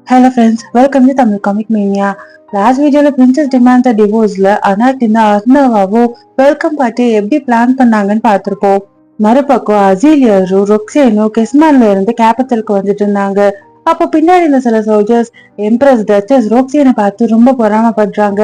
Hello friends, welcome to Tamil Comic Mania. Last வீடியோல princess demand டிவோர்ஸ்ல அனாட்டினா அர்ணவாவோ welcome party எப்படி plan பண்ணாங்கன்னு பார்த்திருப்போம். மறுபக்கம் அசீலியரும் ரொக்ஸேனும் கெஸ்மான்ல இருந்து கேபிட்டலுக்கு வந்துட்டு இருந்தாங்க. அப்போ பின்னாடி இருந்த சில சோல்ஜர்ஸ் எம்ப்ரஸ் டச்சஸ் ரொக்ஸேனை பார்த்து ரொம்ப பொறாமப்படுறாங்க.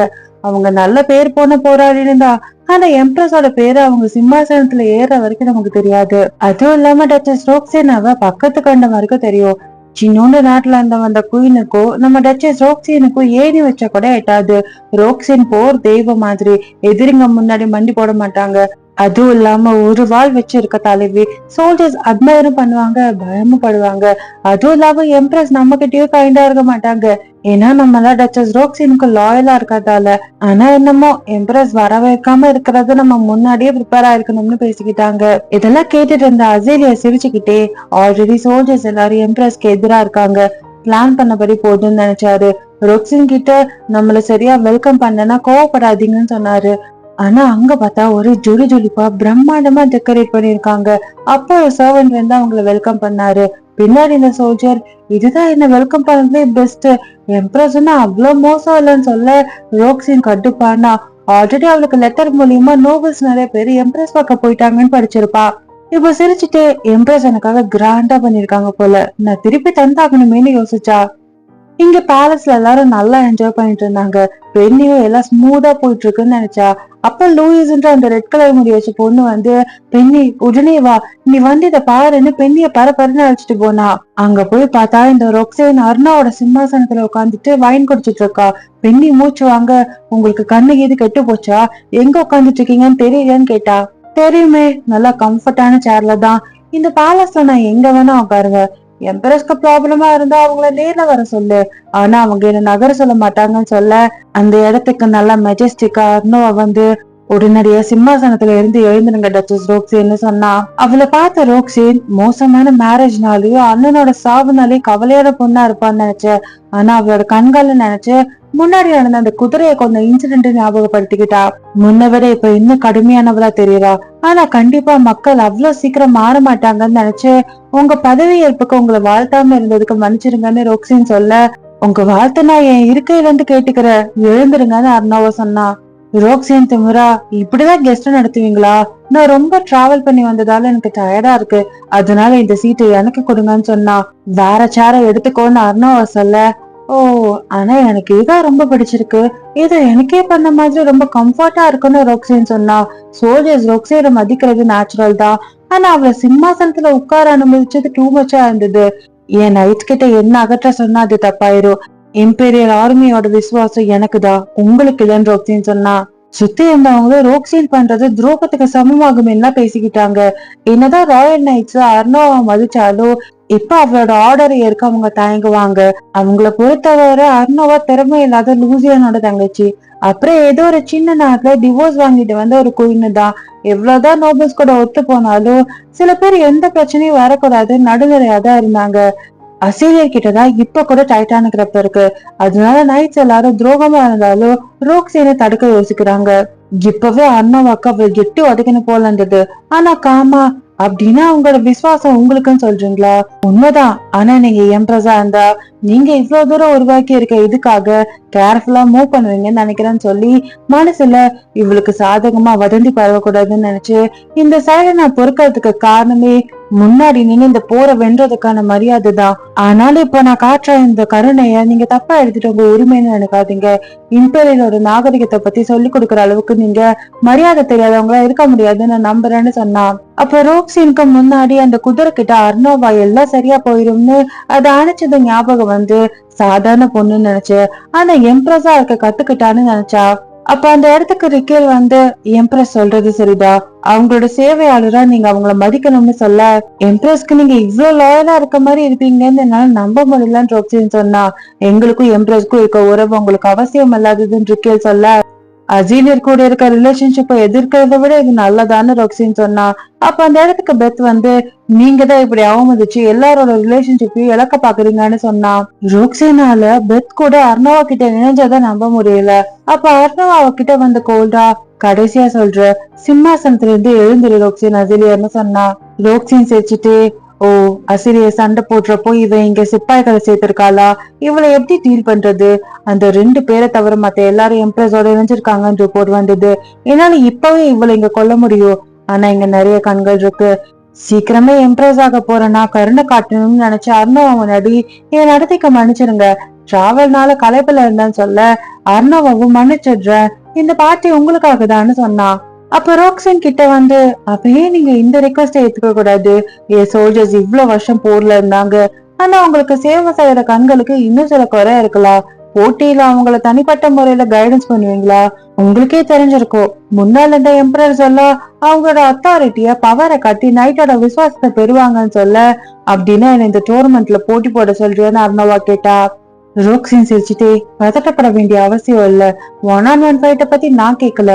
அவங்க நல்ல பேர் போன போராடி இருந்தா ஆனா எம்ப்ரஸோட பேரு அவங்க சிம்மாசனத்துல ஏற வரைக்கும் நமக்கு தெரியாது. அதுவும் இல்லாம டச்சஸ் ரொக்ஸேனாவ பக்கத்து கண்ட வரைக்கும் தெரியும். சின்னோண்டு நாட்டுல இருந்த வந்த குயினுக்கும் நம்ம டச்சஸ் ரோக்ஸினுக்கும் ஏணி வச்சா கூட எட்டாது. ரோக்ஸின் போர் தெய்வம் மாதிரி, எதிரிங்க முன்னாடி மண்டி போட மாட்டாங்க. அதுவும் இல்லாம ஒரு வாள் வச்சிருக்க தலைவி. சோல்ஜர்ஸ் அட்மையரும் பண்ணுவாங்க, பயமும் படுவாங்க. அதுவும் இல்லாம எம்ப்ரஸ் நம்ம கிட்டயும் கைண்டா இருக்க மாட்டாங்க. ஏன்னா நம்மளாம் டச்சஸ் ரோக்ஸினுக்கு லாயலா இருக்காதால. ஆனா என்னமோ எம்ப்ரஸ் வர வைக்காம இருக்கிறது நம்ம முன்னாடியே ப்ரிப்பேர் ஆயிருக்கணும்னு பேசிக்கிட்டாங்க. இதெல்லாம் கேட்டுட்டு இருந்த அசேலியா சிரிச்சுக்கிட்டே, ஆல்ரெடி சோல்ஜர்ஸ் எல்லாரும் எம்ப்ரஸ்க்கு எதிரா இருக்காங்க, பிளான் பண்ணபடி போதுன்னு நினைச்சாரு. ரொக்ஸின் கிட்ட நம்மள சரியா வெல்கம் பண்ணனா கோவப்படாதீங்கன்னு சொன்னாரு. ஆனா அங்க பார்த்தா ஒரு ஜொலி ஜொலிப்பா பிரம்மாண்டமா டெக்கரேட் பண்ணிருக்காங்க. அப்போ ஒரு சர்வன்ட் வந்து அவங்கள வெல்கம் பண்ணாரு. பின்னாடி இந்த சோல்ஜர், இதுதான் என்ன வெல்கம் பண்ணதே பெஸ்ட், எம்ப்ரஸ்னா அவ்வளவு மோசம் இல்லைன்னு சொல்ல ரோக்ஸின் கட்டுப்பானா. ஆல்ரெடி அவளுக்கு லெட்டர் மூலியமா நோபல்ஸ் நிறைய பேர் எம்ப்ரஸ் பார்க்க போயிட்டாங்கன்னு படிச்சிருப்பா. இப்ப சிரிச்சுட்டு எம்ப்ரஸ் எனக்காக கிராண்டா பண்ணிருக்காங்க போல, நான் திருப்பி தந்தாகணுமேனு யோசிச்சா. இங்க பேலஸ்ல எல்லாரும் நல்லா என்ஜாய் பண்ணிட்டு இருந்தாங்க. பெண்ணியும் எல்லாம் ஸ்மூதா போயிட்டு இருக்குன்னு நினைச்சா. அப்ப லூயிஸ்ன்ற அந்த ரெட் கலர் முடி வச்ச பொண்ணு வந்து, பெண்ணி உடனே வா, நீ வந்து இத பாருன்னு பெண்ணிய பரபரன்னு அழைச்சிட்டு போனா. அங்க போய் பார்த்தா இந்த ரொக்ஸேன் அர்ணாவோட சிம்மாசனத்துல உட்காந்துட்டு வைன் குடிச்சிட்டு இருக்கா. பெண்ணி மூச்சு வாங்க, உங்களுக்கு கண்ணு கீது கெட்டு போச்சா, எங்க உட்காந்துட்டு இருக்கீங்கன்னு தெரியலன்னு கேட்டா. தெரியுமே, நல்லா கம்ஃபர்டான சேர்ல தான். இந்த பேலஸ்ல நான் எங்க வேணா உட்காருவேன். எம்பரஸ்க்கு ப்ராப்ளமா இருந்தா அவங்கள நேர்ல வர சொல்லு. ஆனா அவங்க என்ன நகர சொல்ல மாட்டாங்கன்னு சொல்ல, அந்த இடத்துக்கு நல்லா மெஜஸ்டிக்கா அர்ணவா வந்து, உடனடியா சிம்மாசனத்துல இருந்து எழுந்துருங்க டச்சஸ் ரோக்ஸின்னு சொன்னா. அவளை பார்த்த ரோக்ஸின் மோசமான மேரேஜ்னாலயும் அண்ணனோட சாவுனாலே கவலையோட பொண்ணா இருப்பான்னு நினைச்சேன். ஆனா அவளோட கண்கால நினைச்சு முன்னாடி நடந்த அந்த குதிரையை கொண்ட இன்சிடென்ட் ஞாபகப்படுத்திக்கிட்டா. முன்ன விட இப்ப இன்னும் கடுமையானவளா தெரியறா. ஆனா கண்டிப்பா மக்கள் அவ்வளவு சீக்கிரம் மாற மாட்டாங்கன்னு நினைச்சு உங்க பதவி ஏற்புக்கு உங்களை வாழ்த்தாம இருந்ததுக்கு மன்னிச்சிருங்கன்னு ரோக்ஸின் சொல்ல, உங்க வாழ்த்த நான் என் இருக்கையில இருந்து கேட்டுக்கிற, எழுந்துருங்கன்னு அர்ணாவா சொன்னா. ரோக்ஸின் திமுறா, இப்படிதான் கெஸ்ட் நடத்துவீங்களா, நான் ரொம்ப டிராவல் பண்ணி வந்ததால எனக்கு டயர்டா இருக்கு, அதனால இந்த சீட்டை எனக்கு கொடுங்கன்னு சொன்னா. வேற சேரை எடுத்துக்கோன்னு அர்ணாவா சொல்ல, ஓ, ஆனா எனக்கு இதுதான் ரொம்ப பிடிச்சிருக்கு, இது எனக்கே பண்ண மாதிரி ரொம்ப கம்ஃபர்ட்டா இருக்குன்னு ரோக்ஸின் சொன்னா. சோல்ஜர்ஸ் ரோக்ஸினை மதிக்கிறது நேச்சுரல் தான், ஆனா அவளை சிம்மாசனத்துல உட்கார அனுமதிச்சது டூ மச்சா இருந்தது. என் நைட் கிட்ட என்ன அகற்ற சொன்னா அது தப்பாயிரும். இம்பீரியல் ஆர்மியோட விசுவாசம் எனக்குதான், உங்களுக்கு இல்லைன்னு ரோக்ஸின் சொன்னா. சுத்தி இருந்தவங்களும் ரோக்ஸின் பண்றது துரோகத்துக்கு சமமாகும் என்ன பேசிக்கிட்டாங்க. என்னதான் ராயல் நைட்ஸ் அர்ணாவை மதிச்சாலும் இப்ப அவளோட ஆர்டரை ஏற்க அவங்க தயங்குவாங்க. அவங்கள பொறுத்தவரை அர்ணவா திறமை இல்லாத லூசியானோட தங்கச்சி. அப்புறம் ஏதோ ஒரு சின்ன நாட்டுல டிவோர்ஸ் வாங்கிட்டு வந்த ஒரு குயின்னு தான். எவ்வளவுதான் நோபல்ஸ் கூட ஒத்து போனாலும் சில பேர் எந்த பிரச்சனையும் வரக்கூடாது நடுநிலையா தான் இருந்தாங்க. அசீரியர் கிட்டதான் இப்ப கூட டைட்டானிக் ரெப் இருக்கு. அதனால நைட்ஸ் எல்லாரும் துரோகமா இருந்தாலும் ரோக்ஸினை தடுக்க யோசிக்கிறாங்க. இப்பவே அண்ணாவாக்கு அவள் கெட்டி உதைக்கணும் போல இருந்தது. ஆனா காமா, அப்படின்னா அவங்களோட விசுவாசம் உங்களுக்குன்னு சொல்றீங்களா? உண்மைதான். ஆனா நீங்க எம்ப்ரஸா இருந்தா நீங்க இவ்வளவு தூரம் உருவாக்கி இருக்க இதுக்காக கேர்ஃபுல்லா மூவ் பண்ணுவீங்கன்னு நினைக்கிறேன்னு சொல்லி மனசுல இவளுக்கு சாதகமா வதந்தி பரவக்கூடாதுன்னு நினைச்சு இந்த செயலை நான் பொறுக்கிறதுக்கு காரணமே முன்னாடி நின்று இந்த போரை வென்றதுக்கான மரியாதை தான். ஆனாலும் இப்ப நான் காட்டுற இந்த கருணைய நீங்க தப்பா எடுத்துட்டு உங்க உரிமைன்னு நினைக்காதீங்க. இம்பீரியலோட நாகரிகத்தை பத்தி சொல்லி கொடுக்குற அளவுக்கு நீங்க மரியாதை தெரியாதவங்களா இருக்க முடியாதுன்னு நான் நம்புறேன்னு சொன்னா. அப்ப ரோக்ஸினுக்கு முன்னாடி அந்த குதிரை கிட்ட அர்ணவா எல்லாம் சரியா போயிரும்னு அதை அணைச்சது ஞாபகம் வந்து சாதாரண பொண்ணுன்னு நினைச்சு ஆனா எம்ப்ரஸா இருக்க கத்துக்கிட்டான்னு நினைச்சா. அப்ப அந்த இடத்துக்கு ரிக்கேல் வந்து, எம்ப்ரஸ் சொல்றது சரிதா, அவங்களோட சேவையாளரா நீங்க அவங்கள மதிக்கணும்னு சொல்ல, எம்ப்ரஸ்க்கு நீங்க இவ்வளவு லாயலா இருக்க மாதிரி இருப்பீங்கன்னு என்னால நம்ப முடியலன்னு ரோக்ஸின் சொன்னா. எங்களுக்கும் எம்ப்ரஸ்க்கும் இருக்க உறவு உங்களுக்கு அவசியம் இல்லாததுன்னு ரிக்கேல் சொல்ல, அசீலியர் கூட இருக்க ரிலேஷன்ஷிப்பை எதிர்க்கிறத விட இது நல்லதான்னு ரொக்ஸின் சொன்னா. அப்ப அந்த இடத்துக்கு பெத் வந்து, நீங்க தான் இப்படி அவமதிச்சு எல்லாரோட ரிலேஷன்ஷிப்பையும் இழக்க பாக்குறீங்கன்னு சொன்னா. ரொக்ஸினால பெத் கூட அர்ணவா கிட்ட இணைஞ்சதை நம்ப முடியல. அப்ப அர்ணவா அவகிட்ட வந்து கோல்டா, கடைசியா சொல்ற, சிம்மாசனத்துல இருந்து எழுந்துரு ரோக்ஸின் அசீலியர்னு சொன்னா. ரோக்ஸின் சிரிச்சுட்டு, ஓ, அசிரிய சண்டை போடுறப்போ இவ இங்க சிப்பாய்களை சேர்த்திருக்காளா? இவளை எப்படி டீல் பண்றது? அந்த 2 பேரை தவிர மத்த எல்லாரும் எம்ப்ரஸோட இணைஞ்சிருக்காங்கன்னு ரிப்போர்ட் வந்தது. என்னால இப்பவே இவளை இங்க கொல்ல முடியும். ஆனா இங்க நிறைய கண்கள் இருக்கு. சீக்கிரமே எம்ப்ரஸ் ஆக போறேன்னா கருணை காட்டணும்னு நினைச்ச அர்ணவ முன்னாடி என் நடத்தைக்கு மன்னிச்சிருங்க. டிராவல்னால களைப்புல இருந்தேன்னு சொல்ல அர்ணவாவும் மன்னிச்சிடுறேன். இந்த பார்ட்டி உங்களுக்காக தான்னு சொன்னா. அப்ப ரோக்ஸன் கிட்ட வந்து, அப்பயே நீங்க இந்த ரெக்வஸ்ட ஏத்துக்க கூடாது. என் சோல்ஜர்ஸ் இவ்வளவு வருஷம் போர்ல இருந்தாங்க. ஆனா அவங்களுக்கு சேவை செய்யற கண்களுக்கு இன்னும் சில குறை இருக்கலாம். போட்டியில அவங்கள தனிப்பட்ட முறையில கைடன்ஸ் பண்ணுவீங்களா? உங்களுக்கே தெரிஞ்சிருக்கும், முன்னாள் இருந்த எம்பரர்ஸ் எல்லாம் அவங்களோட அத்தாரிட்டிய பவரை காட்டி நைட்டோட விசுவாசத்தை பெறுவாங்கன்னு சொல்ல, அப்படின்னா என்ன இந்த டோர்னமெண்ட்ல போட்டி போட சொல்றியான்னு அர்ணவா கேட்டா. ரோக்ஸின் சிரிச்சுட்டே, பதட்டப்பட வேண்டிய அவசியம் இல்ல. 1-on-1 ஃபைட்ட பத்தி நான் கேட்கல.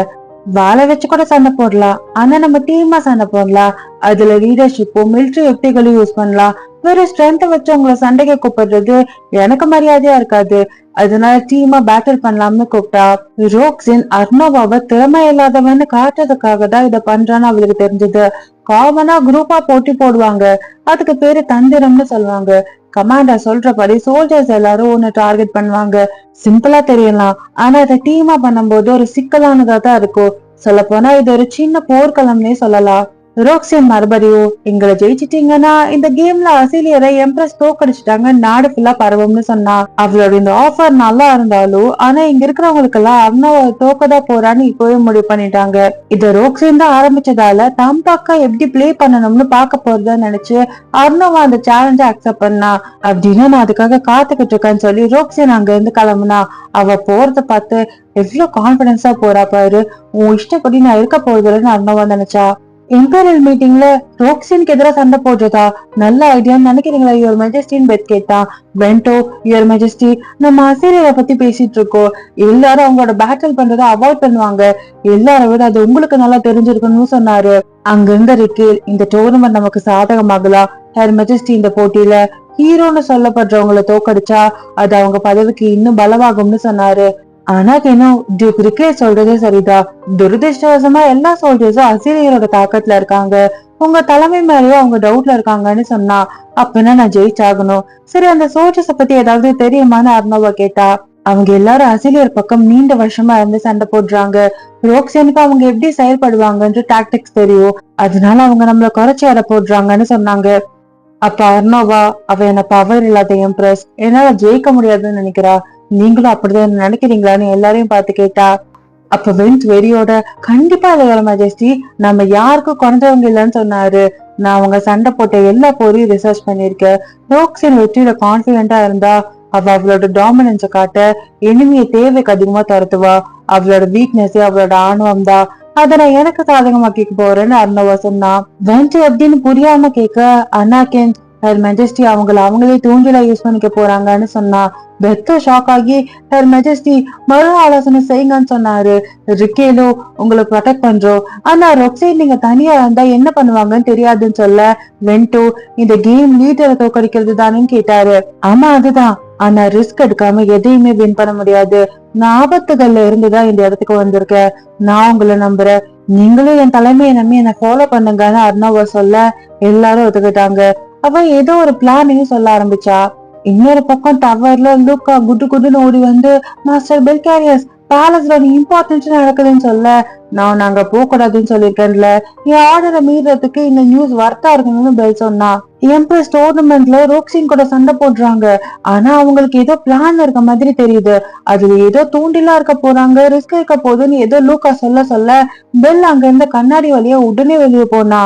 வாழை வச்சு கூட சண்டை போடலாம். ஆனா நம்ம டீமா சண்டை போடலாம். அதுல லீடர்ஷிப்பும் மிலிட்டரி யுக்திகளையும் யூஸ் பண்ணலாம். வெறும் ஸ்ட்ரென்த் வச்சு உங்களை சண்டைக்கு கூப்பிடுறது எனக்கு மரியாதையா இருக்காது. அதனால டீமா பேட்டில் பண்ணலாம்னு கூப்பிட்டா. ரோக்ஸின் அர்ணவாவை திறமை இல்லாதவன்னு காட்டுறதுக்காக தான் இதை பண்றான்னு அவளுக்கு தெரிஞ்சது. காமனா குரூப்பா போட்டி போடுவாங்க. அதுக்கு பேரு தந்திரம்னு சொல்லுவாங்க. கமாண்டர் சொல்றபடி சோல்ஜர்ஸ் எல்லாரும் ஒன்னு டார்கெட் பண்ணுவாங்க. சிம்பிளா தெரியலாம், ஆனா இதை டீமா பண்ணும்போது ஒரு சிக்கலானதா தான் இருக்கும். சொல்ல போனா இது ஒரு சின்ன போர்க்களம்னே சொல்லலாம். ரோக்ஸின் மறுபடியும், எங்களை ஜெயிச்சிட்டீங்கன்னா இந்த கேம்ல அசிலியரை எம்ப்ரஸ் தோக்கடிச்சிட்டாங்க நாடு ஃபுல்லா பரவும்னு சொன்னா. அவளோட இந்த ஆஃபர் நல்லா இருந்தாலும் ஆனா இங்க இருக்கிறவங்களுக்கு எல்லாம் அர்ணவ தோக்கதா போறான்னு இப்பவே முடிவு பண்ணிட்டாங்க. இத ரோக்ஸின் தான் ஆரம்பிச்சதால தம்பாக்கா எப்படி பிளே பண்ணணும்னு பாக்க போறதா நினைச்சு அர்ணவா அந்த சேலஞ்ச அக்செப்ட் பண்ணா. அப்படின்னு நான் அதுக்காக காத்துக்கிட்டு இருக்கேன்னு சொல்லி ரோக்ஸின் அங்க இருந்து கிளம்புனா. அவ போறத பார்த்து எவ்வளவு கான்பிடன்ஸா போறா பாரு, உன் இஷ்டப்படி நான் இருக்க போறதுன்னு அர்ணவா நினைச்சா. இம்பீரியல் மீட்டிங்ல ரோக்ஸினுக்கு எதிராக சண்டை போடுறதா நல்ல ஐடியான்னு நினைக்கிறீங்களா யுவர் மெஜஸ்டின்னு பெத் கேட்டா. வென்டோ, யுவர் மெஜஸ்டி, நம்ம அசிரியரை பத்தி பேசிட்டு இருக்கோம். எல்லாரும் அவங்களோட பேட்டில் பண்றதை அவாய்ட் பண்ணுவாங்க. எல்லாரை விட அது உங்களுக்கு நல்லா தெரிஞ்சிருக்கணும்னு சொன்னாரு. அங்க இருந்த ரிக்கேல், இந்த டோர்னமெண்ட் நமக்கு சாதகமாகலாம். ஹர் மெஜஸ்டி இந்த போட்டியில ஹீரோன்னு சொல்லப்படுறவங்களை தோக்கடிச்சா அது அவங்க பதவிக்கு இன்னும் பலமாகும்னு சொன்னாரு. ஆனா டியூக் ரிக்கேல் சொல்றதே சரிதான். துரதிருஷ்டவசமா எல்லா சோல்ஜர்ஸும் அசிரியரோட தாக்கத்துல இருக்காங்க. உங்க தலைமை மேலயும் அவங்க டவுட்ல இருக்காங்கன்னு சொன்னா. அப்படின்னா நான் ஜெயிச்சாகணும். சரி, அந்த சோல்ஜர்ஸ பத்தி ஏதாவது தெரியுமான்னு அர்ணவா கேட்டா. அவங்க எல்லாரும் அசிலியர் பக்கம் நீண்ட வருஷமா இருந்து சண்டை போடுறாங்க. ரோக்ஸனுக்கு அவங்க எப்படி செயல்படுவாங்கன்ற டாக்டிக்ஸ் தெரியும். அதனால அவங்க நம்மள குறைச்சி எடை போடுறாங்கன்னு சொன்னாங்க. அப்ப அர்ணவா, அவ என்ன பவர் இல்லாத எம்ப்ரஸ், என்னால ஜெயிக்க முடியாதுன்னு நினைக்கிறா. நீங்களும் அப்படிதான் நினைக்கிறீங்களான்னு எல்லாரையும் பார்த்து கேட்டா. அப்ப வென்ட் வெறியோட, கண்டிப்பா இல்ல மெஜஸ்டி, நம்ம யாருக்கும் குறைஞ்சவங்க இல்லைன்னு சொன்னாரு. நான் அவங்க சண்டை போட்ட எல்லா போரையும் ரிசர்ச் பண்ணிருக்கேன். ரோக்ஸின் வெற்றியில கான்பிடென்டா இருந்தா அவ அவளோட டாமினன்ஸ காட்ட எனிமிய தேவைக்கு அதிகமா துரத்துவா. அவளோட வீக்னஸ் அவளோட ஆணவம் தான். அத நான் எனக்கு சாதகமாக்கிக்க போறேன்னு அர்ணவா சொன்னா. வென்ட் எப்படின்னு புரியாம கேட்க அனாகென், ஹர் மெஜஸ்டி அவங்கள அவங்களே தூண்டில யூஸ் பண்ணிக்க போறாங்கன்னு சொன்னா. பெத்த ஷாக் ஆகி ஹர் மெஜஸ்டி மறு ஆலோசனை செய்யுங்கன்னு சொன்னாரு. ரிக்கேலோ, உங்களை ப்ரொடெக்ட் பண்றோம். ஆனா ரொக்ஸைன் நீங்க தனியா இருந்தா என்ன பண்ணுவாங்கன்னு தெரியாதுன்னு சொல்ல, வென்டோ, இந்த கேம் லீடரை தோக்கடிக்கிறது தானேன்னு கேட்டாரு. ஆமா அதுதான், ஆனா ரிஸ்க் எடுக்காம எதையுமே வின் பண்ண முடியாது. நான் ஆபத்துகள்ல இருந்துதான் இந்த இடத்துக்கு வந்திருக்கேன். நான் உங்களை நம்புறேன். நீங்களும் என் தலைமையை நம்பி என்ன ஃபாலோ பண்ணுங்கன்னு அர்ணவா சொல்ல எல்லாரும் ஒத்துக்கிட்டாங்க. அவ ஏதோ ஒரு பிளானையும் சொல்ல ஆரம்பிச்சா. இன்னொரு பக்கம் டவர்ல லூக்கா குடு குடுன்னு ஓடி வந்து, மாஸ்டர் பெல்காரியஸ், பேலஸ்ல இம்பார்ட்டன்ஸ் நடக்குதுன்னு சொல்ல, நான் நாங்க போக கூடாதுன்னு சொல்லிருக்கேன்ல, என் ஆர்டரை மீறதுக்கு இந்த நியூஸ் வர்த்தா இருக்கணும்னு பெல் சொன்னா. எம்பரஸ் டோர்னமெண்ட்ல ரோக்ஸின் கூட சண்டை போடுறாங்க. ஆனா அவங்களுக்கு ஏதோ பிளான் இருக்க மாதிரி தெரியுது. அதுல ஏதோ தூண்டிலா இருக்க போறாங்க, ரிஸ்க் இருக்க போகுதுன்னு ஏதோ லூக்கா சொல்ல சொல்ல பெல் அங்க இருந்த கண்ணாடி வழியா உடனே வெளியே போனா.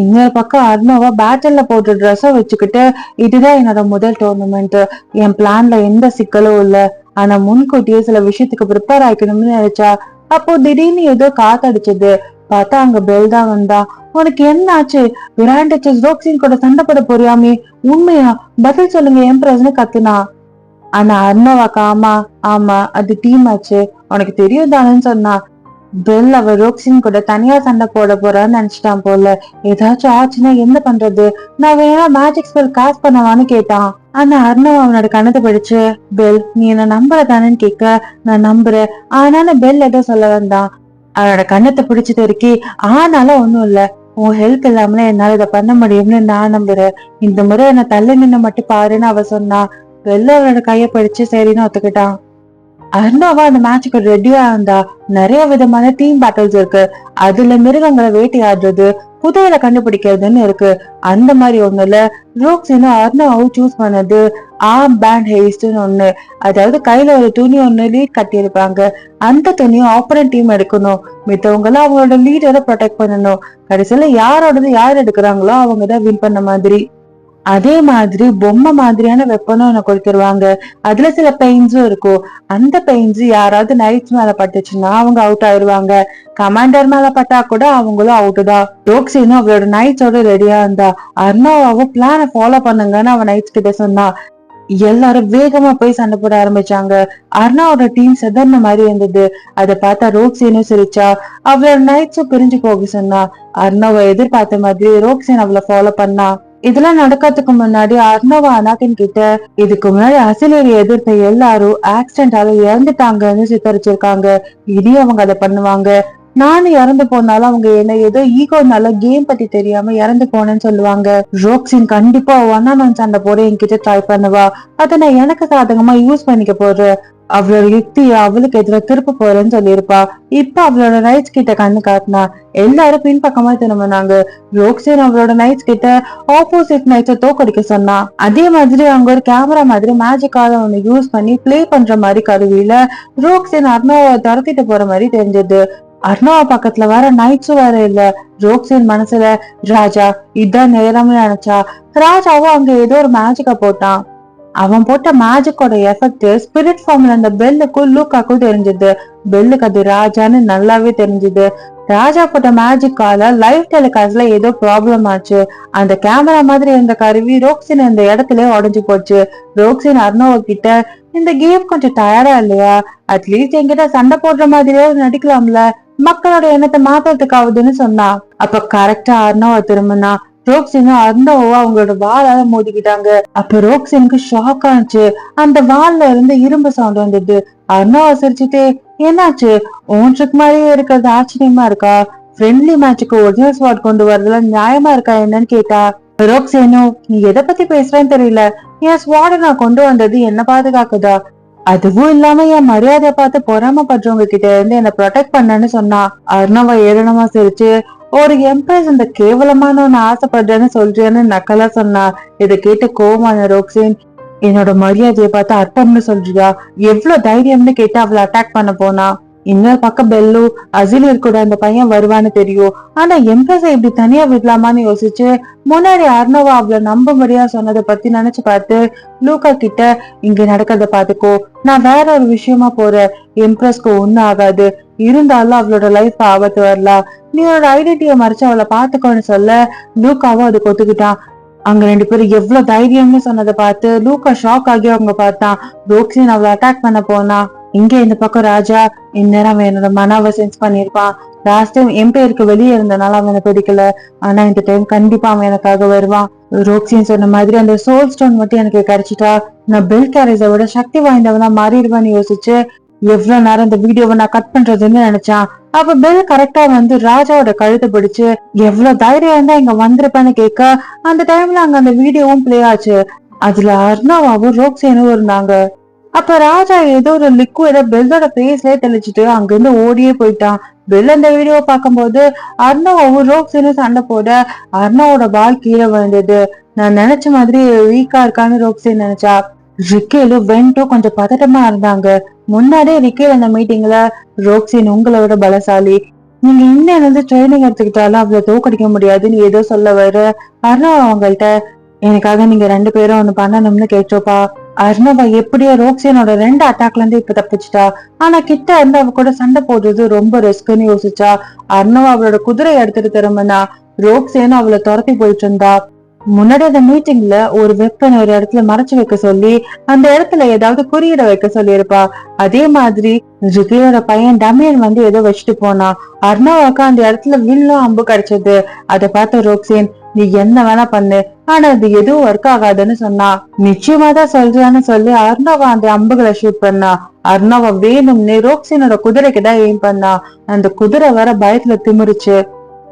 இன்னொரு பக்கம் அர்ணவா பேட்டல்ல போட்ட ட்ரெஸ்ஸ வச்சுக்கிட்டு, இதுதான் என்னோட முதல் டோர்னமெண்ட், என் பிளான்ல எந்த சிக்கலும் இல்ல, ஆனா முன்கூட்டியே சில விஷயத்துக்கு ப்ரிப்பேர் ஆயிக்கணும்னு நினைச்சா. அப்போ திடீர்னு ஏதோ காத்தடிச்சது. பார்த்தா அங்க பெல் தான் வந்தா. உனக்கு என்ன ஆச்சு? விராண்டச்சஸ் ரோக்ஸின் கூட சண்டை போட போறியாமே, உண்மையா? பதில் சொல்லுங்க எம்ப்ரஸ்னு கத்துனா. ஆனா அர்ணவாக்கா, ஆமா ஆமா அது டீம் ஆச்சு, உனக்கு தெரியும் தானேன்னு சொன்னா. பெல் அவ ரோக்ஸின் கூட தனியா சண்டை போட போறான்னு நினைச்சிட்டான் போல. ஏதாச்சும் ஆச்சுன்னா என்ன பண்றது? நான் வேணா மேஜிக் ஸ்பெல் காஸ்ட் பண்ணவான்னு கேட்டான். ஆனா அர்ணவ் அவனோட கணத்தை படிச்சு, பெல் நீ என்ன நம்புற தானேன்னு கேட்க, நான் நம்புறேன் ஆனாலும் பெல் ஏதோ சொல்ல வந்தான். அவனோட கண்ணத்தை பிடிச்சிட்டு இருக்கி, ஆனாலும் ஒண்ணும் இல்ல, உன் ஹெல்ப் இல்லாமல என்னால இதை பண்ண முடியும்னு நான் நம்புறேன். இந்த முறை என்ன தள்ளி நின்னு மட்டும் பாருன்னு அவ சொன்னா. வெள்ள அவளோட கைய பிடிச்சு சரின்னு ஒத்துக்கிட்டான். அர்ணவா அந்த மேட்சுக்கு ரெடியா இருந்தா. நிறைய விதமான டீம் பேட்டில்ஸ் இருக்கு. அதுல மிருகங்களை வேட்டையாடுறது, புதையலை கண்டுபிடிக்கிறதுன்னு இருக்கு. அந்த மாதிரி ஒண்ணுல ரோக்ஸினும் அர்ணவாவும் சூஸ் பண்ணது ஆர்ம் பேண்ட் ஹெய்ஸ்ட்னு ஒண்ணு. அதாவது கையில ஒரு துணி ஒண்ணு லீட் கட்டியிருப்பாங்க. அந்த துணியும் ஆப்போனன்ட் டீம் எடுக்கணும். மித்தவங்க எல்லாம் அவங்களோட லீடரை ப்ரொடெக்ட் பண்ணணும். கடைசியில யாரோடது யார் எடுக்கிறாங்களோ அவங்கதான் வின் பண்ண மாதிரி. அதே மாதிரி பொம்மை மாதிரியான வெப்பனும் எனக்கு கொடுத்துருவாங்க. அதுல சில பெயின்ஸும் இருக்கும். அந்த பெயின்ஸ் யாராவது நைட்ஸ் மேல பட்டுச்சுன்னா அவங்க அவுட் ஆயிடுவாங்க. கமாண்டர் மேல பட்டா கூட அவங்களும் அவுட் தான். ரோக்ஸினும் அவளோட நைட்ஸோட ரெடியா இருந்தா. அர்ணாவும் பிளான ஃபாலோ பண்ணுங்கன்னு அவன் நைட்ஸ் கிட்ட சொன்னா. எல்லாரும் வேகமா போய் சண்டை போட ஆரம்பிச்சாங்க. அர்ணாவோட டீம் செதர்ன மாதிரி இருந்தது. அதை பார்த்தா ரோக்ஸினும் சிரிச்சா. அவளோட நைட்ஸும் பிரிஞ்சு போக சொன்னா. அர்ணாவை எதிர்பார்த்த மாதிரி ரோக்ஸின் அவளை ஃபாலோ பண்ணா. இதெல்லாம் நடக்கிறதுக்கு முன்னாடி அர்ணவா அனாகின் கிட்ட இதுக்கு முன்னாடி அசிலேரி எதிர்த்த எல்லாரும் ஆக்சிடென்டால இறந்துட்டாங்கன்னு சித்தரிச்சிருக்காங்க. இனி அவங்க அதை பண்ணுவாங்க. நானும் இறந்து போனாலும் அவங்க என்ன ஏதோ ஈகோனால கேம் பத்தி தெரியாம இறந்து போனேன்னு சொல்லுவாங்க. ரோக்ஸின் கண்டிப்பா 1-on-1 சண்டை போட என்கிட்ட ட்ரை பண்ணுவா. அதை நான் எனக்கு சாதகமா யூஸ் பண்ணிக்க போறேன். அவளோட யுக்திய அவளுக்கு எதிராக திருப்ப போறேன்னு சொல்லியிருப்பா. இப்ப அவளோட நைட்ஸ் கிட்ட கண்ணு காட்டினா. எல்லாரும் பின்பக்கமா திரும்பினாங்க. ரோக்ஸின் அவளோட நைட்ஸ் கிட்ட ஆப்போசிட் நைட்ஸ தோக்கடிக்க சொன்னா. அதே மாதிரி அவங்க ஒரு கேமரா மாதிரி மேஜிக்கால ஒண்ணு யூஸ் பண்ணி பிளே பண்ற மாதிரி கருவியில ரோக்ஸின் அர்ணாவை துரத்திட்டு போற மாதிரி தெரிஞ்சது. அர்ணாவா பக்கத்துல வேற நைட்ஸும் வேற இல்ல. ரோக்ஸின் மனசுல ராஜா இதான் நேரம்னு நினைச்சா. ராஜாவும் அங்க ஏதோ ஒரு மேஜிக்க போட்டான். அவன் போட்ட மேஜிக்கோட எஃபெக்ட் ஸ்பிரிட் ஃபார்ம்ல அந்த பெல்லுக்கும் லூக்காக்கும் தெரிஞ்சது. பெல்லுக்கு அது ராஜான்னு நல்லாவே தெரிஞ்சது. ராஜா போட்ட மேஜிக்கால லைவ் டெலிகாஸ்ட்ல ஏதோ ப்ராப்ளம் ஆச்சு. அந்த கேமரா மாதிரி இருந்த கருவி ரோக்ஸின் இந்த இடத்துல உடஞ்சு போச்சு. ரோக்ஸின் அர்ணவ கிட்ட இந்த கேம் கொஞ்சம் டயர்டா இல்லையா, அட்லீஸ்ட் என்கிட்ட சண்டை போடுற மாதிரியே நடிக்கலாம்ல, மக்களோட எண்ணத்தை மாத்துறதுக்காகுதுன்னு சொன்னா. அப்ப கரெக்டா அர்ணவ திரும்பினா. ரோக்ஸினும் அர்ணவும் அவங்களோட வாளால மோதிக்கிட்டாங்க. அப்ப ரோக்ஸினுக்கு ஷாக் ஆச்சு. அந்த வால்ல இருந்து இரும்பு சவுண்ட் வந்தது. அர்ணவ சிரிச்சுட்டு என்னாச்சு, உன் ட்ரிக் மாதிரியே இருக்கிறது ஆச்சரியமா இருக்கா, ஃப்ரெண்ட்லி மேட்சுக்கு ஒரிஜினல் ஸ்வாட் கொண்டு வரதுல நியாயமா இருக்கா என்னன்னு கேட்டா. ரோக்ஸினு நீ எதை பத்தி பேசுறேன்னு தெரியல, என் ஸ்வாட நான் கொண்டு வந்தது என்ன பாதுகாக்குதா, அதுவும் இல்லாம என் மரியாதைய பார்த்து பொறாமப்படுறவங்க கிட்ட இருந்து என்ன ப்ரொடெக்ட் பண்ணன்னு சொன்னா. அர்ணவ ஏளனமா சிரிச்சு ஒரு எம்ப்ரஸ் இந்த கேவலமான ஒன்னு ஆசைப்படுறேன்னு சொல்றேன்னு நக்கலா சொன்னா. இதை கேட்டு கோவமான ரோக்ஸின் என்னோட மரியாதையை பார்த்து அர்த்தம்னு சொல்றியா, எவ்வளவு தைரியம்னு கேட்டு அவளை அட்டாக் பண்ண போனா. இன்னொரு பக்கம் பெல்லு அசிலியர் கூட அந்த பையன் வருவான்னு தெரியும். ஆனா எம்ப்ரஸை இப்படி தனியா விடலாமான்னு யோசிச்சு முன்னாடி அர்ணவா அவளை நம்பும்படியா சொன்னதை பத்தி நினைச்சு பார்த்து லூக்கா கிட்ட இங்க நடக்கிறத பாத்துக்கோ, நான் வேற ஒரு விஷயமா போறேன், எம்ப்ரஸ்க்கு ஒண்ணும் ஆகாது, இருந்தாலும் அவளோட லைஃப் ஆபத்து வரலாம், நீ அவளோட ஐடென்டிட்டியை மறைச்சு அவளை பாத்துக்கோன்னு சொல்ல லூக்காவும் அதுக்கு ஒத்துக்கிட்டான். அங்க ரெண்டு பேரும் எவ்வளவு தைரியம்னு சொன்னதை பார்த்து லூக்கா ஷாக் ஆகி அவங்க பார்த்தான். ரோக்ஸின் அவளை அட்டாக் பண்ண போனா. இங்க இந்த பக்கம் ராஜா இந்நேரம் அவன் என்னோட மனாவை சென்ஸ் பண்ணிருப்பான். லாஸ்ட் டைம் எம்பையருக்கு வெளியே இருந்தனால அவனை பிடிக்கல, ஆனா இந்த டைம் கண்டிப்பா அவன் எனக்காக வருவான். ரோக்ஸின் சொன்ன மாதிரி அந்த சோல் ஸ்டோன் மட்டும் எனக்கு கிடைச்சிட்டா நான் பெல் கேரேஜை விட சக்தி வாய்ந்தவனா மாறிடுவான்னு யோசிச்சு எவ்வளவு நேரம் இந்த வீடியோவை நான் கட் பண்றதுன்னு நினைச்சான். அப்ப பெல் கரெக்டா வந்து ராஜாவோட கழுத்தை பிடிச்சு எவ்வளவு தைரியம் இருந்தா இங்க வந்திருப்பேன்னு கேட்க அந்த டைம்ல அங்க அந்த வீடியோவும் பிளே ஆச்சு. அதுல அர்ணவாவும் ரோக்ஸினும் இருந்தாங்க. அப்ப ராஜா ஏதோ ஒரு லிக்விட பெல்லோட பேஸ்லயே தெளிச்சுட்டு அங்கிருந்து ஓடியே போயிட்டான். பெல் அந்த வீடியோவை பார்க்கும்போது அர்ணவாவும் ரோக்ஸினும் சண்டை போட அர்ணவோட பால் கீழே விழுந்தது. நான் நினைச்ச மாதிரி வீக்கா இருக்கான்னு ரோக்ஸின் நினைச்சா. ரிக்கேலும் வென்ட்டும் கொஞ்சம் பதட்டமா இருந்தாங்க. முன்னாடியே ரிக்கேல் அந்த மீட்டிங்ல ரோக்ஸின் உங்களை விட பலசாலி, நீங்க இன்னும் வந்து ட்ரைனிங் எடுத்துக்கிட்டாலும் அவளை தோக்கடிக்க முடியாதுன்னு ஏதோ சொல்ல வர அர்ணவா அவங்கள்ட்ட எனக்காக நீங்க ரெண்டு பேரும் ஒண்ணு பண்ணணும்னு கேட்டோப்பா. அர்ணவா எப்படியோ ரோக்ஸினோட 2 அட்டாக்ல இருந்து இப்ப தப்பிச்சுட்டா. ஆனா கிட்ட இருந்து அவ கூட சண்டை போடுறது ரொம்ப ரிஸ்க்னு யோசிச்சா. அர்ணவா அவளோட குதிரை எடுத்துட்டு திரும்பினா. ரோக்ஸின் அவளை துரத்தி போயிட்டு இருந்தா. முன்னாடி அந்த மீட்டிங்ல ஒரு வெப்பன் ஒரு இடத்துல மறைச்சு வைக்க சொல்லி அந்த இடத்துல ஏதாவது குறியிட வைக்க சொல்லியிருப்பா. அதே மாதிரி ரிக்கியோட பையன் டமியன் வந்து ஏதோ வச்சுட்டு போனா. அர்ணவாக்கு அந்த இடத்துல வில்லும் அம்பு கிடைச்சது. அதை பார்த்த ரோக்ஸின் நீ என்ன வேணா பண்ணு, ஆனா அது எதுவும் ஒர்க் ஆகாதுன்னு சொன்னா. நிச்சயமா தான் சொல்றியான்னு சொல்லி அர்ணவா அந்த அம்புகளை ஷூட் பண்ணா. அர்ணவா வேணும்னு ரோக்ஸினோட குதிரைக்கு தான் எய்ம் பண்ணா. அந்த குதிரை வர பயத்துல திமிருச்சு.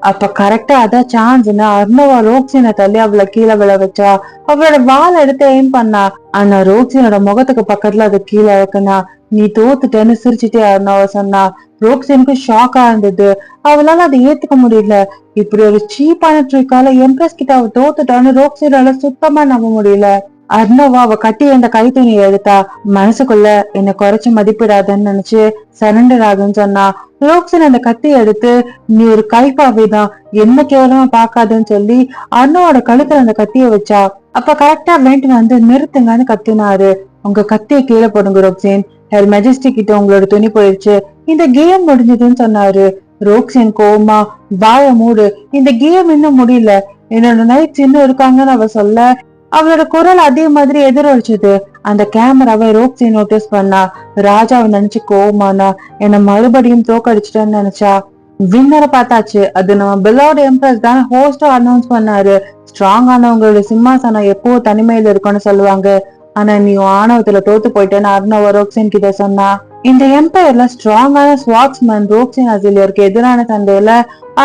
அப்ப கரெக்டா அதான் சான்ஸ்ன்னு அர்ணவா ரோக்ஸினை தள்ளி அவளை கீழே விழ வச்சா. அவளோட வால் எடுத்து எய்ம் பண்ணா. ஆனா ரோக்ஸினோட முகத்துக்கு பக்கத்துல அது கீழே இறக்குனா. நீ தோத்துட்டேன்னு சிரிச்சுட்டே அர்ணவா சொன்னா. ரோக்ஸினுக்கு ஷாக்கா இருந்தது. அவளால அதை ஏத்துக்க முடியல. இப்படி ஒரு சீப்பான ட்ரிக்கால எம்ப்ரஸ் கிட்ட அவ தோத்துட்டான்னு ரோக்ஸினால சுத்தமா நம்ப முடியல. அர்ணவா அவ கட்டி அந்த கைத்துணியை எடுத்தா. மனசுக்குள்ள என்ன குறைச்சு மதிப்பிடாதன்னு நினைச்சு சரண்டர் ஆகுன்னு சொன்னா. ரோக்ஸன் அந்த கத்தி எடுத்து, நீ ஒரு கைப்பாவைதான், என்ன கேவலமா பாக்காதுன்னு சொல்லி அண்ணாவோட கழுத்துல அந்த கத்திய வச்சா. அப்ப கரெக்டா வெண்ட் வந்து நிறுத்துங்கன்னு கத்தினாரு. உங்க கத்திய கீழே போடுங்க ரோக்ஸின், ஹெர் மெஜஸ்டி கிட்ட உங்களோட துணி போயிடுச்சு, இந்த கேம் முடிஞ்சதுன்னு சொன்னாரு. ரோக்ஸின் கோமா, வாய மூடு, இந்த கேம் இன்னும் முடியல, என்னோட நைட்ஸ் இன்னும் இருக்காங்கன்னு அவ சொல்ல அவளோட குரல் அதே மாதிரி எதிரொலிச்சது. அந்த கேமராவை ரோக்ஸி நோட்டீஸ் பண்ணா. ராஜாவை நினைச்சு கோவமானா. என்ன மறுபடியும் தோக்கடிச்சிட்டேன்னு நினைச்சா. வின்னரை பார்த்தாச்சு, அது நம்ம பிலோட் எம்ப்ரஸ் தான் ஹோஸ்டா அனௌன்ஸ் பண்ணாரு. ஸ்ட்ராங் ஆனவங்களோட சிம்மாசனம் எப்போ தனிமையில இருக்கும்னு சொல்லுவாங்க, ஆனா நீ ஆணவத்துல தோத்து போயிட்டேன்னு அர்ணவ ரோக்ஸின் கிட்ட சொன்னா. இந்த எம்பையர்ல ஸ்ட்ராங்கான ஸ்வாட்ஸ்மேன் ரோக்ஸின் அசிலியருக்கு எதிரான சண்டையில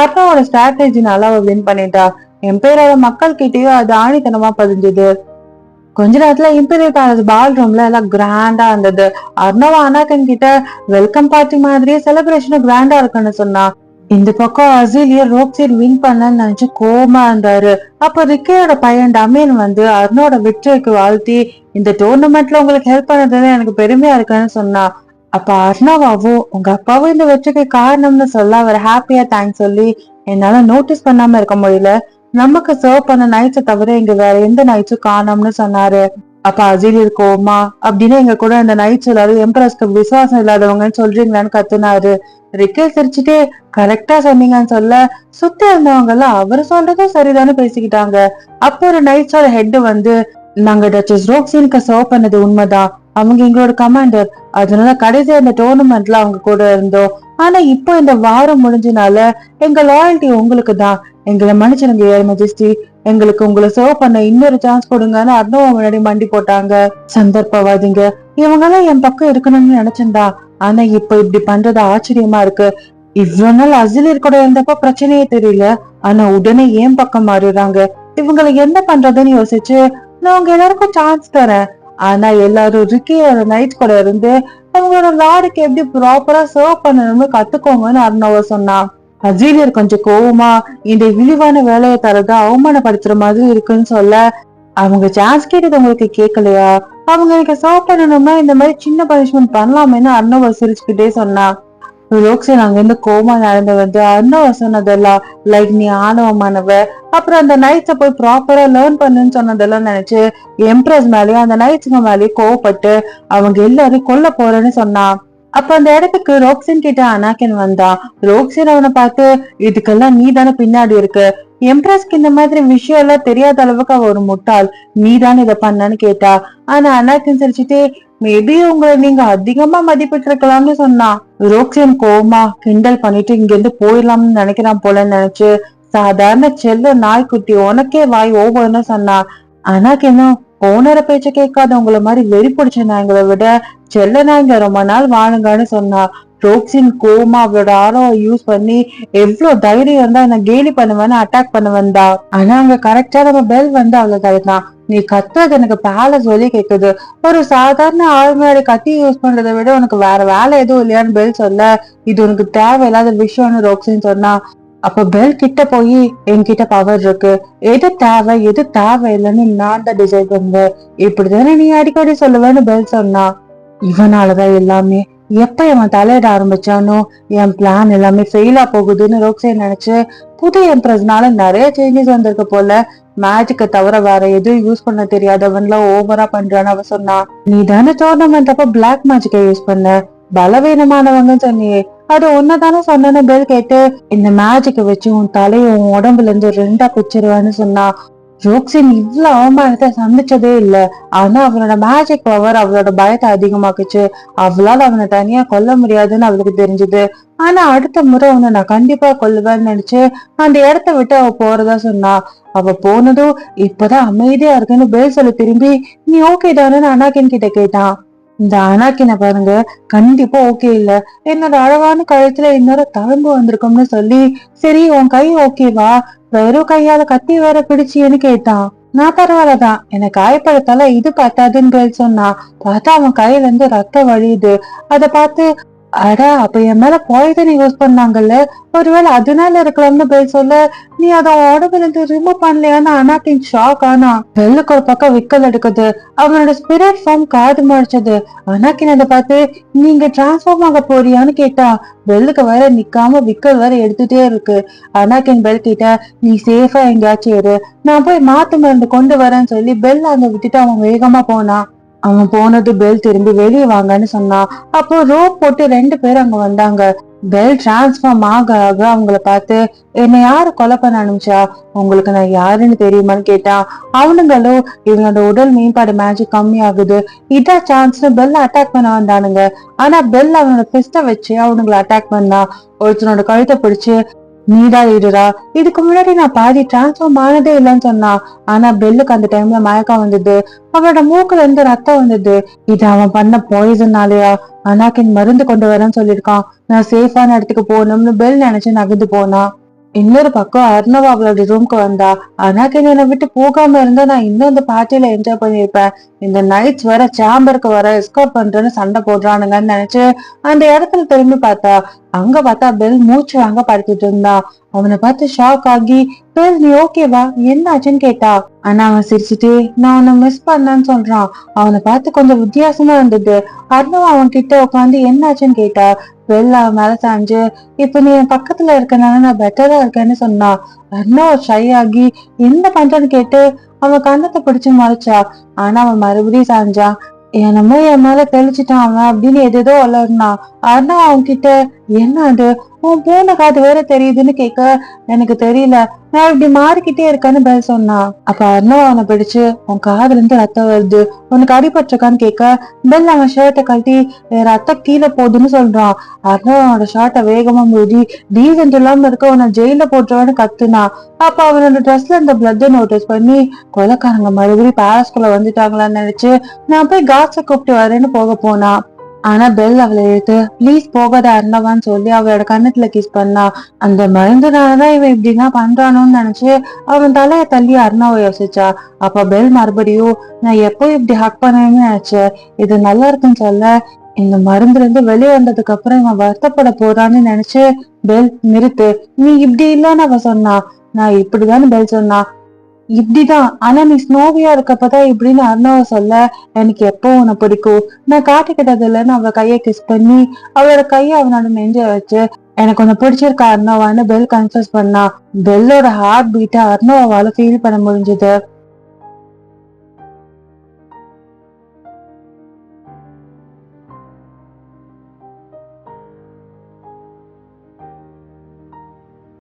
அர்ணவோட ஸ்ட்ராட்டஜினால அவ வின் பண்ணிட்டா. எம்பையரோட மக்கள் கிட்டயும் அது ஆணித்தனமா பதிஞ்சது. கொஞ்ச நேரத்துல இம்பீரியல் பேலஸ் பால் ரூம்ல எல்லாம் கிராண்டா இருந்தது. அர்ணவா அனாகன் கிட்ட வெல்கம் பார்ட்டி மாதிரியே செலிப்ரேஷனும் கிராண்டா இருக்குன்னு சொன்னா. இந்த பக்கம் அசிலியா ரோக்ஸின் வின் பண்ணன்னு நினைச்சு கோமா இருந்தாரு. அப்ப ரிக்கையோட பையன் டமீன் வந்து அர்ணோட வெற்றிக்கு வாழ்த்தி, இந்த டோர்னமெண்ட்ல உங்களுக்கு ஹெல்ப் பண்ணதுன்னு எனக்கு பெருமையா இருக்குன்னு சொன்னா. அப்ப அர்ணவாவும் உங்க அப்பாவும் இந்த வெற்றிக்கு காரணம்னு சொல்ல அவர் ஹாப்பியா தேங்க்ஸ் சொல்லி, என்னால நோட்டீஸ் பண்ணாம இருக்க முடியல, நமக்கு சர்வ் பண்ண நைட்ஸை தவிர இங்க வேற எந்த நைட்ஸும் காணோம்னு சொன்னாரு. அப்ப அசிலியர் கோமா, அப்படின்னு எங்க கூட இந்த நைட்ஸ் எல்லாரும் எம்பரஸ்க்கு விசுவாசம் இல்லாதவங்கன்னு சொல்றீங்களான்னு கத்துனாரு. ரிக்கே சிரிச்சுட்டே கரெக்டா சொன்னீங்கன்னு சொல்ல சுத்தி இருந்தவங்க எல்லாம் அவர் சொல்றதும் சரிதானு பேசிக்கிட்டாங்க. அப்போ ஒரு நைட்ஸோட ஹெட் வந்து, நாங்க டச்சஸ் ரோக்ஸினுக்கு சர்வ் பண்ணது உண்மைதான், அவங்க எங்களோட கமாண்டர், அதனால கடைசியா இந்த டோர்னமெண்ட்ல அவங்க கூட இருந்தோம். ஆனா இப்போ இந்த வாரம் முடிஞ்சனால எங்க லாயல்ட்டி உங்களுக்கு தான், எங்களை மன்னிச்சிருங்க ஏர் மெஜஸ்டி, எங்களுக்கு உங்களை சர்வ் பண்ண இன்னொரு சான்ஸ் கொடுங்கன்னு அர்ணவா முன்னாடி மண்டி போட்டாங்க. சந்தர்ப்பவாதிங்க, இவங்க எல்லாம் என் பக்கம் இருக்கணும்னு நினைச்சிருந்தா, ஆனா இப்ப இப்படி பண்றது ஆச்சரியமா இருக்கு. இவ்வளவு நாள் அசிலியர் கூட இருந்தப்ப பிரச்சனையே தெரியல, ஆனா உடனே ஏன் பக்கம் மாறிடுறாங்க, இவங்களை என்ன பண்றதுன்னு யோசிச்சு நான் உங்க எல்லாருக்கும் சான்ஸ் தரேன், ஆனா எல்லாரும் ரிக்கியோட நைட் கூட இருந்து அவங்களோட லாடுக்கு எப்படி ப்ராப்பரா சர்வ் பண்ணணும்னு கத்துக்கோங்கன்னு அர்ணவா சொன்னா. அசீலியர் கொஞ்சம் கோவமா, இந்த இழிவான வேலையை தரத அவமானப்படுத்துற மாதிரி இருக்குன்னு சொல்ல, அவங்க சான்ஸ் கேட்டது உங்களுக்கு கேட்கலையா, அவங்க எனக்கு சர்வ் பண்ணணும்னா இந்த மாதிரி சின்ன பனிஷ்மெண்ட் பண்ணலாமேன்னு அர்ணவா சிரிச்சுக்கிட்டே சொன்னா. ரோக்ஸின் அங்க இருந்து கோமா நடந்து வந்து அர்ணவா சொன்னதெல்லாம் லைக் நீ ஆணவமானவ, அப்புறம் அந்த நைட்ஸ போய் ப்ராப்பரா லேர்ன் பண்ணுன்னு சொன்னதெல்லாம் நினைச்சு எம்ப்ரஸ் மேலயும் அந்த நைட்ஸுங்க மேலயும் கோவப்பட்டு அவங்க எல்லாரும் கொல்ல போறேன்னு சொன்னா. அப்ப அந்த இடத்துக்கு ரோக்ஸின் கிட்ட அனாக்கின் வந்தான். ரோக்ஸின் அவனை பார்த்து, இதுக்கெல்லாம் நீ தானே பின்னாடி இருக்கு, எம்ப்ரஸ்க்கு இந்த மாதிரி விஷயம் எல்லாம் தெரியாத அளவுக்கு அவ ஒரு முட்டாள், நீ தானே இதை பண்ணன்னு கேட்டா. ஆனா அனாக்கின் சிரிச்சுட்டே, மேபி உங்களை நீங்க அதிகமா மதிப்பிட்டு இருக்கலாம்னு சொன்னா. ரோக்ஸின் கோமா கிண்டல் பண்ணிட்டு இங்க இருந்து போயிடலாம்னு நினைக்கிறான் போலன்னு நினைச்சு, சாதாரண செல்ல நாய்க்குட்டி உனக்கே வாய் ஓவர்னு சொன்னா. அனாக்கினும், ஓனர பேச்ச கேட்காதவங்கள மாதிரி வெறி பிடிச்ச நாய்களை விட செல்ல நாய்ங்க ரொம்ப நாள் வாழுங்கன்னு சொன்னா. ரோக்ஸின் கோமா அவளோட ஆரோவை யூஸ் பண்ணி எவ்வளவு தைரியம் இருந்தா என்ன கேலி பண்ணுவேன்னு அட்டாக் பண்ண வந்தா. ஆனா அங்க கரெக்டா நம்ம பெல் வந்து அவளை தடுத்தான். நீ கத்துறது எனக்கு பேலஸ் சொல்லி கேக்குது, ஒரு சாதாரண ஆள் முன்னாடி கத்தி யூஸ் பண்றதை விட உனக்கு வேற வேலை எதுவும் இல்லையான்னு பெல் சொல்ல, இது உனக்கு தேவையில்லாத விஷயம்னு ரோக்ஸின் சொன்னா. அப்ப பெல் கிட்ட போய், என்கிட்ட பவர் இருக்கு, எது தேவை எது தேவையில்லைன்னு நான் தான் டிசைட் பண்ணுவேன், இப்படிதானே நீ அடிக்கடி சொல்லுவேன்னு பெல் சொன்னா. இவனாலதான் எல்லாமே, எப்ப இவன் தலையிட ஆரம்பிச்சானோ என் பிளான் எல்லாமே ஃபெயிலா போகுதுன்னு ரோக்ஸின் நினைச்சு, புது எம்ப்ரஸ்னால நிறைய சேஞ்சஸ் வந்திருக்கு போல, மேஜிக்க தவிர வேற எதுவும் யூஸ் பண்ண தெரியாதவன்லாம் ஓவரா பண்றான்னு அவ சொன்னா. நீ தானே டோர்னமெண்ட் அப்ப பிளாக் மேஜிக்க யூஸ் பண்ண, பலவீனமானவங்கன்னு சொன்னியே, அது ஒன்னதானே சொன்னேன்னு பெல் கேட்டு, இந்த மேஜிக்க வச்சு உன் தலையை உன் உடம்புல இருந்து ரெண்டா பிச்சிருவான்னு சொன்னா. ரோக்ஸின் இவ்வளவு அவமானத்தை சந்திச்சதே இல்ல, ஆனா அவனோட மேஜிக் பவர் அவளோட பயத்தை அதிகமாக்குச்சு. அவளால அவனை தனியா கொல்ல முடியாதுன்னு அவளுக்கு தெரிஞ்சது. ஆனா அடுத்த முறை அவனை நான் கண்டிப்பா கொல்லுவேன்னு நினைச்சு அந்த இடத்த விட்டு அவ போறதா சொன்னா. அவ போனதும் இப்பதான் அமைதியா இருக்குன்னு பெல் சொல்லி திரும்பி, நீ ஓகே தானு அனாக்கின் கிட்ட கேட்டான். இந்த அனாக்கின பாருங்க கண்டிப்பா ஓகே இல்ல, என்னோட அழகான கழுத்துல இன்னொரு தழும்பு வந்திருக்கும்னு சொல்லி, சரி உன் கை ஓகேவா, வெறும் கையால கத்தி வேற பிடிச்சியன்னு கேட்டான். நான் பரவாயில்லதான், எனக்கு காயப்படத்தால இது பத்தாதுன்னு பேர் சொன்னா. பார்த்தா அவன் கையில இருந்து ரத்தம் வழியுது. அத பார்த்து, அடா அப்ப என் மேல பாய்சன் யூஸ் பண்ணாங்கல்ல, ஒருவேளை அதனால இருக்கலாம்னு பேர் சொல்ல, நீ அத உடம்புல இருந்து ரிமூவ் பண்ணலையான்னு அனாக்கின் ஷாக் ஆனா. வெள்ளுக்கு ஒரு பக்கம் விக்கல் எடுக்குது, அவனோட ஸ்பிரிட் ஃபார்ம் காது மறைச்சது. அனாக்கின் அதை பார்த்து, நீங்க டிரான்ஸ்ஃபார்ம் ஆக போறியான்னு கேட்டா. பெல்லுக்கு வேற நிக்காம விக்கல் வேற எடுத்துட்டே இருக்கு. அனாக்கின் பெல் கிட்ட, நீ சேஃபா எங்கேயாச்சும் இரு, நான் போய் மாத்து மருந்து கொண்டு வரேன்னு சொல்லி பெல் அங்க விட்டுட்டு அவன் வேகமா போனான். அவன் போனது பெல் திரும்பி வெளியே வாங்கன்னு சொன்னான். அப்போ ரோப் போட்டு 2 பேர் அங்க வந்தாங்க. பெல் டிரான்ஸ்ஃபார்ம் ஆக ஆக அவங்கள பார்த்து, என்னை யாரு கொலை பண்ண அனுப்பிச்சா, உங்களுக்கு நான் யாருன்னு தெரியுமான்னு கேட்டான். அவனுங்களும் இவனோட உடல் மேம்பாடு மேஜிக் கம்மி ஆகுது, இதான் சான்ஸ்னு பெல் அட்டாக் பண்ண வந்தானுங்க. ஆனா பெல் அவனோட பிஸ்ட வச்சு அவனுங்களை அட்டாக் பண்ணா. ஒருத்தனோட கழுத்தை பிடிச்சு, நீதான் லீடரா, இதுக்கு முன்னாடி நான் பாதி டிரான்ஸ்ஃபார்ம் ஆனதே இல்லைன்னு சொன்னான். ஆனா பெல்லுக்கு அந்த டைம்ல மயக்கம் வந்தது, அவனோட மூக்குல இருந்து ரத்தம் வந்தது. இது அவன் பண்ண பாய்சன்னாலயா? அனாக்கின் மருந்து கொண்டு வரேன்னு சொல்லியிருக்கான், நான் சேஃபான இடத்துக்கு போகணும்னு பெல் நினைச்சு நகர்ந்து போனா. இன்னொரு பக்கம் அர்ணவ் அவளோட ரூம்க்கு வந்தா. அனாக்கின் என்னை விட்டு போகாம இருந்தா நான் இன்னும் இந்த பார்ட்டியில என்ஜாய் பண்ணிருப்பேன். இந்த நைட்ஸ் வர சேம்பருக்கு வர எஸ்கார்ட் பண்றேன்னு சண்டை போடுறானுங்கன்னு நினைச்சு அந்த இடத்துல திரும்பி பார்த்தா. அங்க பார்த்தா பெல் மூச்சு வாங்க படுத்துட்டு இருந்தா. அவனை பார்த்து ஷாக் ஆகி, பெல் நீ ஓகேவா, என்ன ஆச்சுன்னு கேட்டா. ஆனா அவன் சிரிச்சுட்டு, நான் உன்னை மிஸ் பண்ணேன்னு சொல்றான். அவனை பார்த்து கொஞ்சம் வித்தியாசமா இருந்தது. அர்ணவ் அவன் கிட்ட உட்காந்து என்ன ஆச்சுன்னு கேட்டா. பெல் அவன் மேல சாஞ்சு, இப்ப நீ என் பக்கத்துல இருக்கனால நான் பெட்டரா இருக்கேன்னு சொன்னா. அர்ணவ் ஷை ஆகி என்ன பண்றேன்னு கேட்டு அவன் கண்ணத்தை பிடிச்சு மறைச்சா. ஆனா அவன் மறுபடியும் சாஞ்சான். என்னமோ என் மேல தெளிச்சுட்டான் அவன் அப்படின்னு எதேதோ வளர்னான். ஆனா அவன் கிட்ட, என்ன அது, உன் பூனை காது வேற தெரியுதுன்னு கேட்க, எனக்கு தெரியல, நான் இப்படி மாறிக்கிட்டே இருக்கேன்னு பெல் சொன்னான். அப்ப அர்ணவ் அவனை பிடிச்சு, உன் காதுல இருந்து ரத்தம் வருது, உனக்கு அடிபட்டிருக்கான்னு கேட்க, பெல் அவன் ஷர்ட்டை கழட்டி ரத்தம் கீழே போகுதுன்னு சொல்றான். அர்ணவ் அவனோட ஷர்ட்டை வேகமா மூடி, டீசென்ட் இல்லாம இருக்க உன்னை ஜெயில போட்டுருவான்னு கத்துனான். அப்ப அவனோட ட்ரெஸ்ல இந்த பிளட் நோட்டீஸ் பண்ணி, கொலைக்காரங்க மறுபடியும் பேலஸ்குள்ள வந்துட்டாங்களான்னு நினைச்சு நான் போய் காட்ஸ கூப்பிட்டு வரேன்னு போக போனா. ஆனா பெல் அவளை எடுத்து, ப்ளீஸ் போகாத அர்ணவான்னு சொல்லி அவளோட கண்ணத்துல கிஸ் பண்ணா. அந்த மருந்துனாலதான் இவன் இப்படிதான் பண்றானோன்னு நினைச்சு அவன் தலைய தள்ளி அர்ணாவை யோசிச்சா. அப்ப பெல் மறுபடியும், நான் எப்போ இப்படி ஹக் பண்ணேன்னு நினைச்சேன், இது நல்லா இருக்குன்னு சொல்ல, இந்த மருந்துல இருந்து வெளியே வந்ததுக்கு அப்புறம் இவன் வருத்தப்பட போறான்னு நினைச்சு, பெல் நிறுத்து, நீ இப்படி இல்லன்னு அவ சொன்னா. நான் இப்படிதான்னு பெல் சொன்னா. இப்படிதான், ஆனா நீ ஸ்னோவியா இருக்கப்பதான் இப்படின்னு அர்ணவ சொல்ல, எனக்கு எப்போ உன்னை பிடிக்கும், நான் காட்டிக்கிட்டது இல்லைன்னு அவ கையை கிஸ் பண்ணி அவளோட கையை அவனோட நெஞ்ச வச்சு, எனக்கு உன்னை பிடிச்சிருக்க அர்ணவான்னு பெல் கன்ஃபர்ஸ் பண்ணா. பெல்லோட ஹார்ட் பீட்டை அர்ணவால ஃபீல் பண்ண முடிஞ்சது.